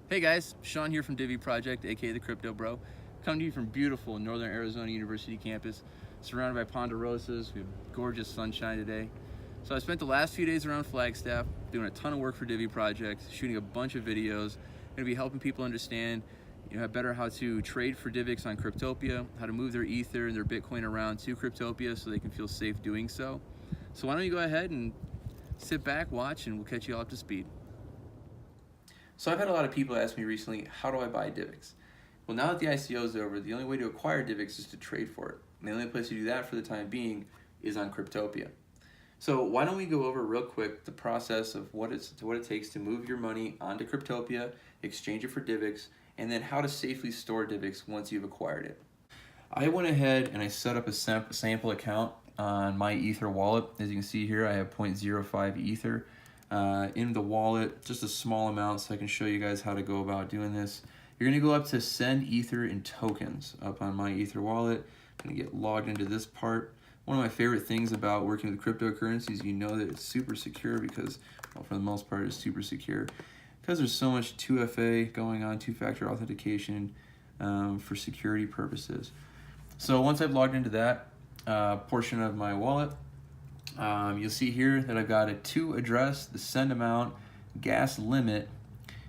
Hey guys, Sean here from Divvy Project, aka the Crypto Bro. Coming to you from beautiful Northern Arizona University campus, surrounded by ponderosas. We have gorgeous sunshine today. So I spent the last few days around Flagstaff doing a ton of work for Divvy Project, shooting a bunch of videos. I'm gonna be helping people understand, better how to trade for Divx on Cryptopia, how to move their Ether and their Bitcoin around to Cryptopia so they can feel safe doing so. So why don't you go ahead and sit back, watch, and we'll catch you all up to speed. So I've had a lot of people ask me recently, how do I buy Divx? Well, now that the ICO is over, the only way to acquire Divx is to trade for it. And the only place to do that for the time being is on Cryptopia. So why don't we go over real quick the process of what it takes to move your money onto Cryptopia, exchange it for Divx, and then how to safely store Divx once you've acquired it. I went ahead and I set up a sample account on my Ether wallet. As you can see here, I have 0.05 Ether. In the wallet, just a small amount, so I can show you guys how to go about doing this. You're going to go up to send Ether in tokens up on my Ether wallet. I'm going to get logged into this part. One of my favorite things about working with cryptocurrencies, you know that it's super secure because, well, for the most part, it's super secure because there's so much 2FA going on, two-factor authentication for security purposes. So once I've logged into that portion of my wallet, you'll see here that I've got a to address, the send amount, gas limit,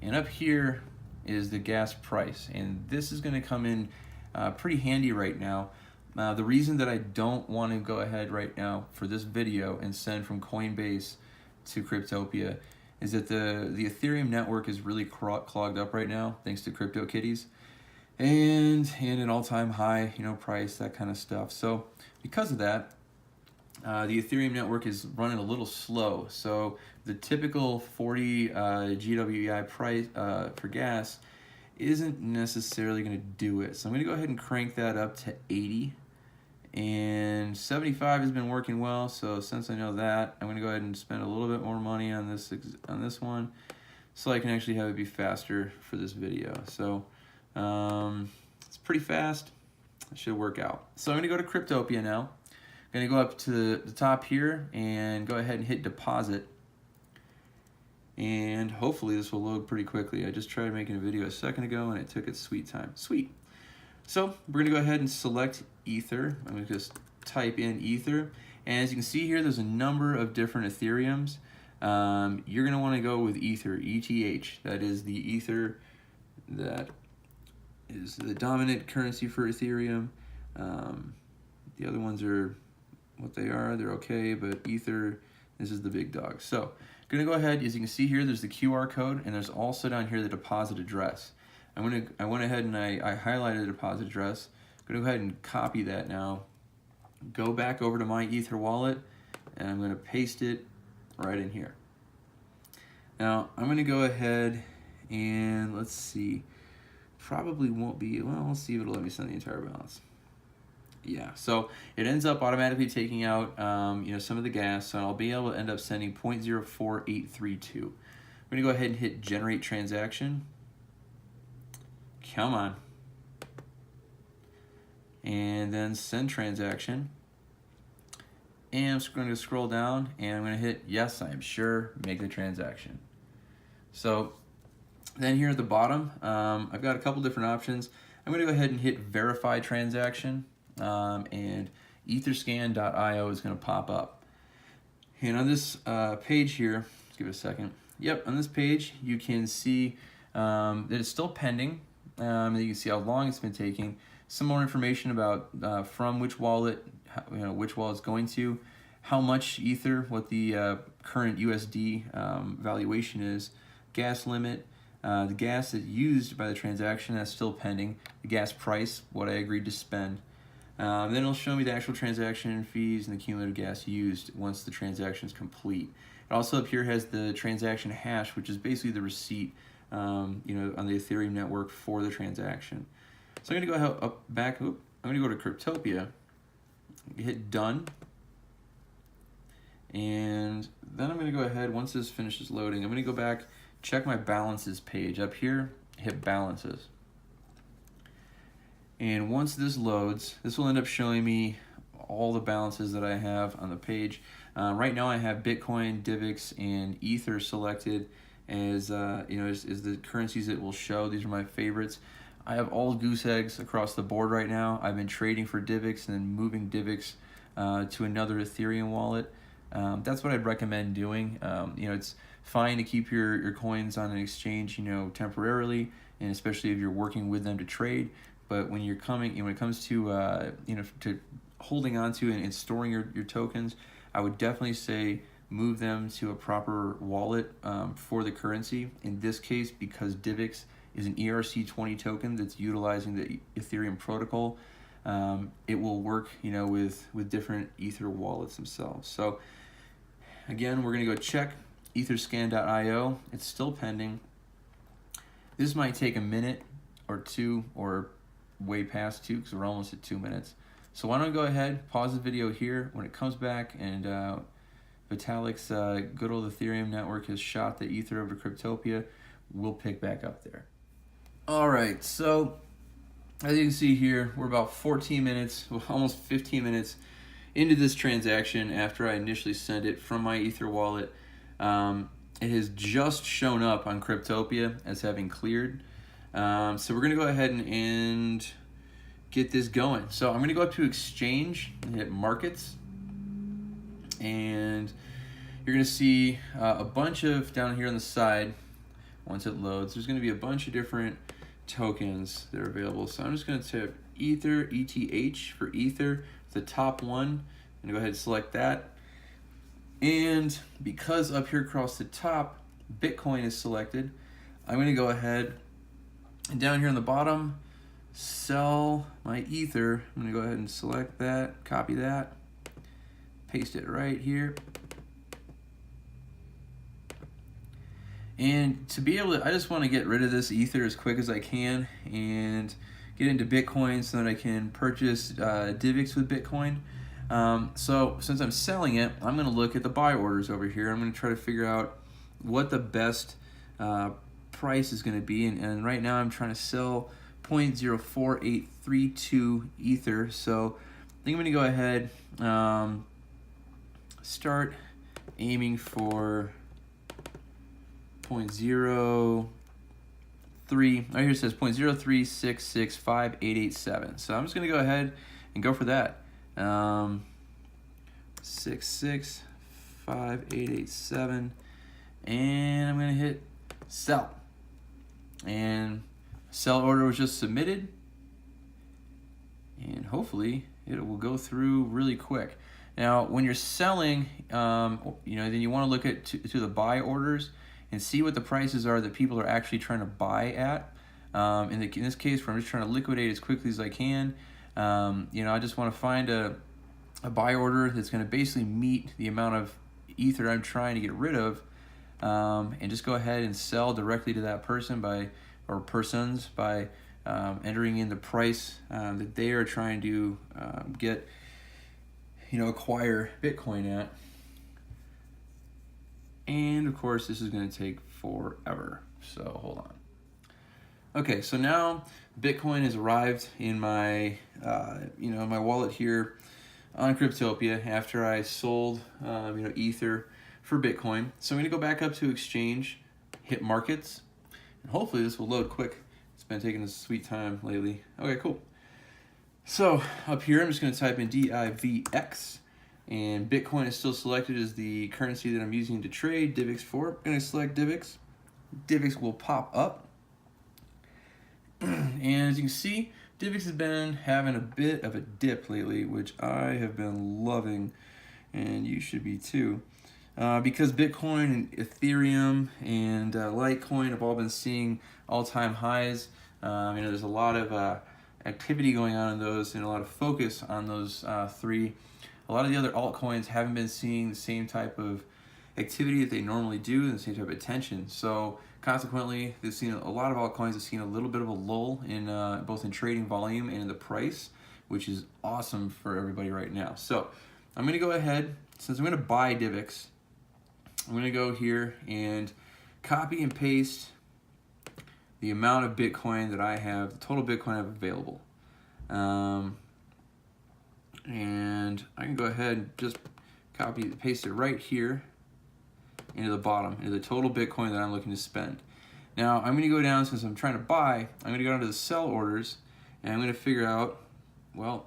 and up here is the gas price. And this is going to come in pretty handy right now. The reason that I don't want to go ahead right now for this video and send from Coinbase to Cryptopia is that the Ethereum network is really clogged up right now thanks to CryptoKitties and an all-time high price, that kind of stuff. So because of that, the Ethereum network is running a little slow, so the typical 40 GWI price for gas isn't necessarily going to do it. So I'm going to go ahead and crank that up to 80, and 75 has been working well. So since I know that, I'm going to go ahead and spend a little bit more money on this one, so I can actually have it be faster for this video. So it's pretty fast. It should work out. So I'm going to go to Cryptopia now. I'm going to go up to the top here and go ahead and hit deposit, and hopefully this will load pretty quickly. I just tried making a video a second ago and it took its sweet time. Sweet. So we're going to go ahead and select Ether. I'm going to just type in Ether, and as you can see here, there's a number of different Ethereums. You're going to want to go with Ether, ETH. That is the Ether that is the dominant currency for Ethereum. The other ones are what they are, they're okay, but Ether, this is the big dog. So I'm gonna go ahead, as you can see here, there's the QR code, and there's also down here the deposit address. I went ahead and I highlighted the deposit address. I'm gonna go ahead and copy that now, go back over to my Ether wallet, and I'm gonna paste it right in here. Now I'm gonna go ahead and let's see, probably won't be, well, let's see if it'll let me send the entire balance. Yeah, so it ends up automatically taking out some of the gas, so I'll be able to end up sending 0.04832. I'm going to go ahead and hit generate transaction. Come on. And then send transaction. And I'm going to scroll down and I'm going to hit yes, I am sure, make the transaction. So then here at the bottom, I've got a couple different options. I'm going to go ahead and hit verify transaction. And etherscan.io is going to pop up. And on this page here, let's give it a second. Yep, on this page you can see that it's still pending. You can see how long it's been taking. Some more information about from which wallet, which wallet it's going to, how much Ether, what the current USD valuation is, gas limit, the gas that's used by the transaction, that's still pending, the gas price, what I agreed to spend. Then it'll show me the actual transaction fees and the cumulative gas used once the transaction is complete. It also up here has the transaction hash, which is basically the receipt, on the Ethereum network for the transaction. So I'm going to go back. I'm going to go to Cryptopia, hit done, and then I'm going to go ahead. Once this finishes loading, I'm going to go back, check my balances page. Up here, hit balances. And once this loads, this will end up showing me all the balances that I have on the page. Right now I have Bitcoin, Divx, and Ether selected, as is the currencies it will show. These are my favorites. I have all goose eggs across the board right now. I've been trading for Divx and then moving Divx to another Ethereum wallet. That's what I'd recommend doing. It's fine to keep your coins on an exchange, temporarily, and especially if you're working with them to trade. But when it comes to to holding on to and storing your tokens, I would definitely say move them to a proper wallet for the currency. In this case, because Divx is an ERC20 token that's utilizing the Ethereum protocol, it will work, with different Ether wallets themselves. So again, we're gonna go check etherscan.io. It's still pending. This might take a minute or two, or way past 2, because we're almost at 2 minutes. So why don't I go ahead, pause the video here. When it comes back and Vitalik's good old Ethereum network has shot the Ether over to Cryptopia, we'll pick back up there. All right, so as you can see here, we're about 14 minutes, almost 15 minutes into this transaction after I initially sent it from my Ether wallet. It has just shown up on Cryptopia as having cleared. So we're going to go ahead and get this going. So I'm going to go up to Exchange and hit Markets. And you're going to see a bunch of, down here on the side, once it loads, there's going to be a bunch of different tokens that are available. So I'm just going to type Ether, ETH for Ether, the top one. I'm going to go ahead and select that. And because up here across the top, Bitcoin is selected, I'm going to go ahead and down here on the bottom, sell my Ether. I'm going to go ahead and select that, copy that, paste it right here. And to be able to, I just want to get rid of this Ether as quick as I can and get into Bitcoin so that I can purchase Divx with Bitcoin. So since I'm selling it, I'm going to look at the buy orders over here. I'm going to try to figure out what the best price is going to be. And right now I'm trying to sell 0.04832 Ether. So I think I'm going to go ahead, start aiming for 0.03. Right here it says 0.036658887. So I'm just going to go ahead and go for that. 6658887, and I'm going to hit sell. And sell order was just submitted, and hopefully it will go through really quick. Now, when you're selling, then you want to look at to the buy orders and see what the prices are that people are actually trying to buy at. In this case, where I'm just trying to liquidate as quickly as I can, I just want to find a buy order that's going to basically meet the amount of Ether I'm trying to get rid of, and just go ahead and sell directly to that person by entering in the price that they are trying to acquire Bitcoin at. And of course, this is going to take forever. So hold on. Okay, so now Bitcoin has arrived in my, my wallet here on Cryptopia after I sold, Ether for Bitcoin. So I'm going to go back up to Exchange, hit Markets, and hopefully this will load quick. It's been taking a sweet time lately. Okay, cool. So up here, I'm just going to type in DIVX, and Bitcoin is still selected as the currency that I'm using to trade Divx for. I'm going to select Divx. Divx will pop up. And as you can see, Divx has been having a bit of a dip lately, which I have been loving, and you should be too. Because Bitcoin and Ethereum and Litecoin have all been seeing all-time highs. There's a lot of activity going on in those and a lot of focus on those three. A lot of the other altcoins haven't been seeing the same type of activity that they normally do and the same type of attention. So consequently, they've seen a lot of altcoins have seen a little bit of a lull in both in trading volume and in the price, which is awesome for everybody right now. So I'm going to go ahead, since I'm going to buy Divx, I'm going to go here and copy and paste the amount of Bitcoin that I have, the total Bitcoin I have available. And I can go ahead and just copy and paste it right here. into the bottom, into the total Bitcoin that I'm looking to spend. Now I'm going to go down, since I'm trying to buy, I'm going to go down to the sell orders, and I'm going to figure out, well,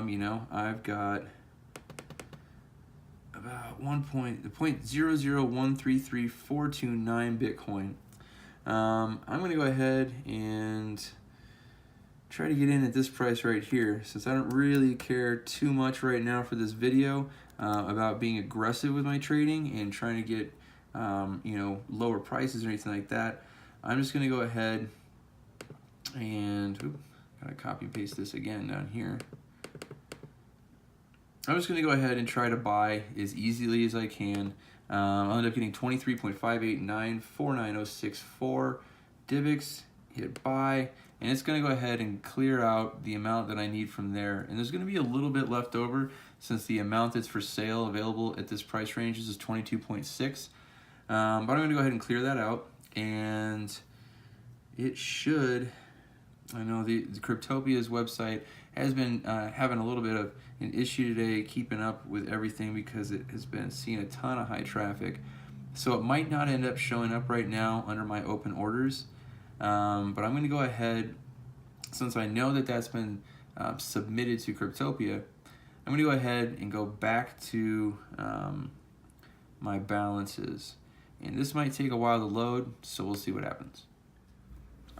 you know, I've got about 0.00133,429 Bitcoin. I'm going to go ahead and try to get in at this price right here, since I don't really care too much right now for this video about being aggressive with my trading and trying to get you know, lower prices or anything like that. I'm just going to go ahead and gotta copy and paste this again down here. I'm just going to go ahead and try to buy as easily as I can. I'll end up getting 23.58949,064 Divx. Hit buy, and it's going to go ahead and clear out the amount that I need from there. And there's going to be a little bit left over, since the amount that's for sale available at this price range is 22.6. But I'm going to go ahead and clear that out, and it should. I know the Cryptopia's website has been having a little bit of an issue today keeping up with everything, because it has been seeing a ton of high traffic. So it might not end up showing up right now under my open orders. But I'm going to go ahead, since I know that that's been submitted to Cryptopia, I'm going to go ahead and go back to my balances. And this might take a while to load, so we'll see what happens.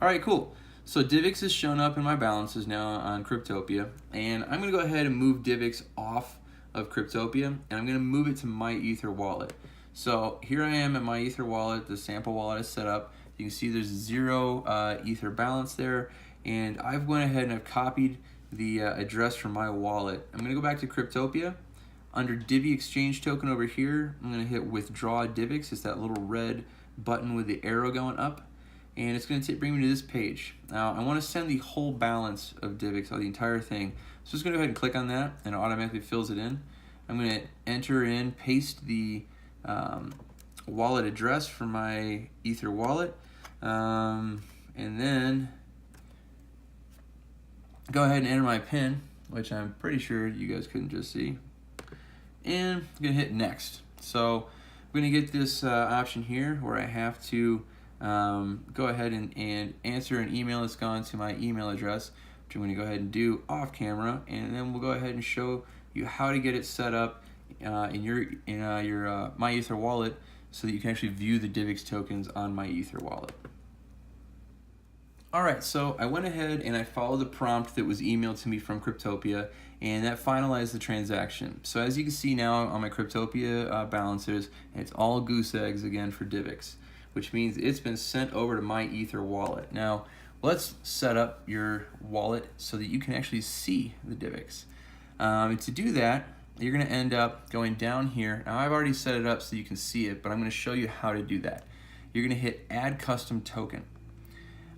All right, cool. So Divx has shown up in my balances now on Cryptopia, and I'm going to go ahead and move Divx off of Cryptopia, and I'm going to move it to my Ether wallet. So here I am at my Ether wallet. The sample wallet is set up. You can see there's 0 Ether balance there, and I've went ahead and I've copied the address from my wallet. I'm going to go back to Cryptopia. Under Divi Exchange Token over here, I'm going to hit Withdraw Divx. It's that little red button with the arrow going up, and it's going to bring me to this page. Now, I want to send the whole balance of Divx, or the entire thing. So I'm just going to go ahead and click on that, and it automatically fills it in. I'm going to enter in, paste the wallet address for my Ether wallet, and then go ahead and enter my PIN, which I'm pretty sure you guys couldn't just see. And I'm going to hit next. So I'm going to get this option here where I have to go ahead and answer an email that's gone to my email address, which I'm going to go ahead and do off camera, and then we'll go ahead and show you how to get it set up in your My Ether wallet, so that you can actually view the Divx tokens on My Ether wallet. Alright, so I went ahead and I followed the prompt that was emailed to me from Cryptopia, and that finalized the transaction. So as you can see now on my Cryptopia balances, it's all goose eggs again for Divx, which means it's been sent over to My Ether wallet. Now, let's set up your wallet so that you can actually see the Divx. And to do that, you're going to end up going down here. Now, I've already set it up so you can see it, but I'm going to show you how to do that. You're going to hit Add Custom Token.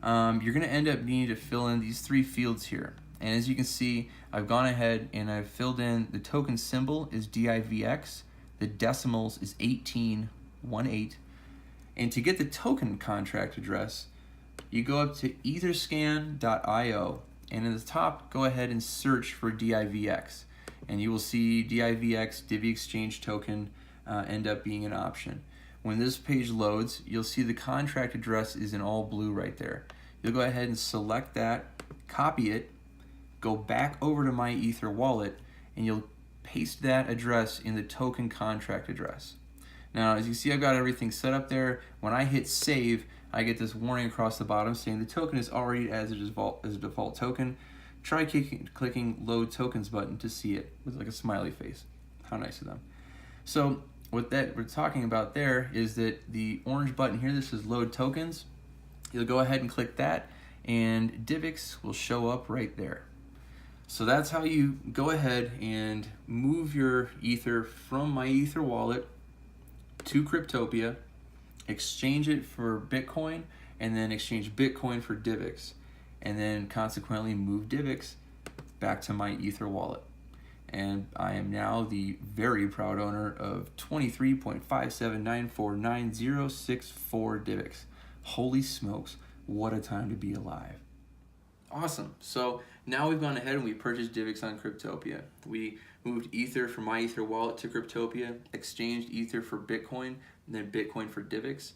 You're going to end up needing to fill in these 3 fields here. And as you can see, I've gone ahead and I've filled in the token symbol is DIVX, the decimals is 1818, and to get the token contract address, you go up to etherscan.io, and in the top, go ahead and search for DIVX, and you will see DIVX, Divi Exchange Token, end up being an option. When this page loads, you'll see the contract address is in all blue right there. You'll go ahead and select that, copy it, go back over to My Ether wallet, and you'll paste that address in the token contract address. Now, as you see, I've got everything set up there. When I hit save, I get this warning across the bottom saying the token is already as a default token. Try clicking Load Tokens button to see it with like a smiley face. How nice of them. So what that we're talking about there is that the orange button here, this is Load Tokens. You'll go ahead and click that, and Divx will show up right there. So that's how you go ahead and move your Ether from My Ether wallet to Cryptopia, exchange it for Bitcoin, and then exchange Bitcoin for Divx, and then consequently move Divx back to My Ether wallet. And I am now the very proud owner of 23.57949,064 Divx. Holy smokes, what a time to be alive. Awesome. So now we've gone ahead and we purchased Divx on Cryptopia. We moved Ether from my Ether wallet to Cryptopia, exchanged Ether for Bitcoin, and then Bitcoin for Divx,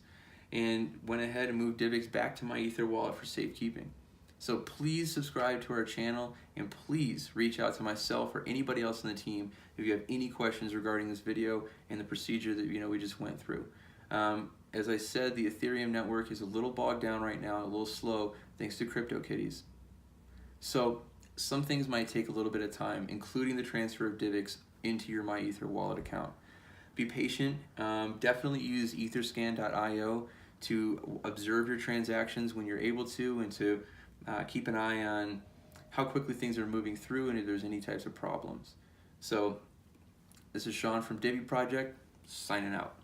and went ahead and moved Divx back to my Ether wallet for safekeeping. So please subscribe to our channel, and please reach out to myself or anybody else on the team if you have any questions regarding this video and the procedure that we just went through. As I said, the Ethereum network is a little bogged down right now, a little slow, thanks to CryptoKitties. So some things might take a little bit of time, including the transfer of Divx into your MyEther wallet account. Be patient. Definitely use etherscan.io to observe your transactions when you're able to, and to keep an eye on how quickly things are moving through and if there's any types of problems. So this is Sean from Divvy Project, signing out.